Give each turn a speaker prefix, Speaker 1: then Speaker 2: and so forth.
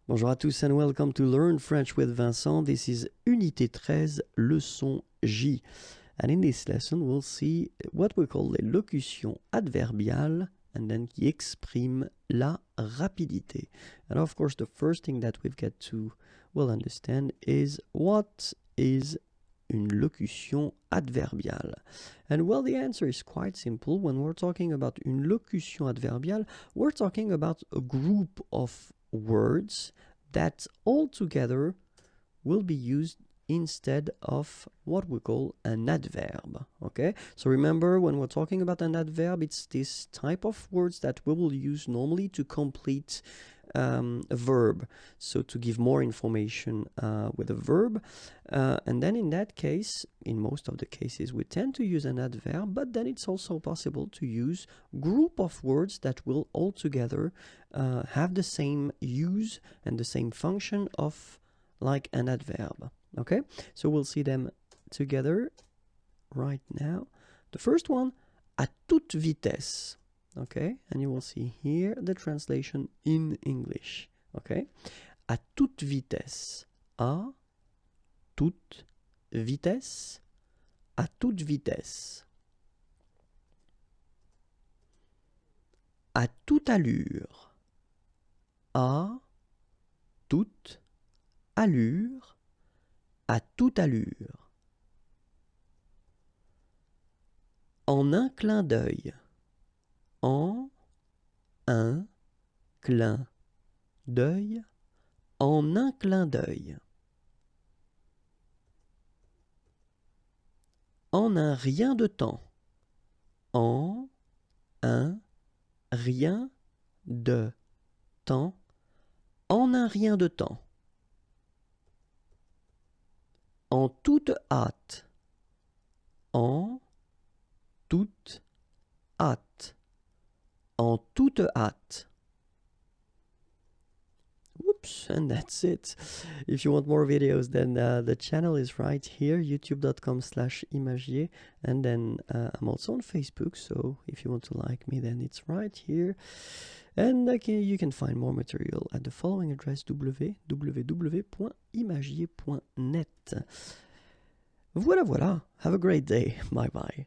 Speaker 1: Bonjour à tous and welcome to Learn French with Vincent. This is Unité 13, leçon J. And in this lesson, we'll see what we call l'élocution adverbiale and then qui exprime la rapidité. And of course, the first thing that we've got to understand is what is une locution adverbiale. And well, the answer is quite simple. When we're talking about une locution adverbiale, we're talking about a group of words that all together will be used instead of what we call an adverb. Okay, so remember, when we're talking about an adverb, it's this type of words that we will use normally to complete a verb, so to give more information with a verb, and then in that case, in most of the cases, we tend to use an adverb, but then it's also possible to use group of words that will all together have the same use and the same function of like an adverb. Okay, so we'll see them together right now. The first one, à toute vitesse. Okay, and you will see here the translation in English. Okay, à toute vitesse. À toute vitesse. À toute vitesse. À toute allure. À toute allure. À toute allure. En un clin d'œil. En un clin d'œil. En un clin d'œil. En un rien de temps. En un rien de temps. En un rien de temps. En toute hâte. En toute hâte. En toute hâte. Whoops, and that's it. If you want more videos, then the channel is right here, youtube.com/imagier, and then I'm also on Facebook, so if you want to like me, then it's right here. And you can find more material at the following address, www.imagier.net. Voilà, voilà. Have a great day. Bye bye.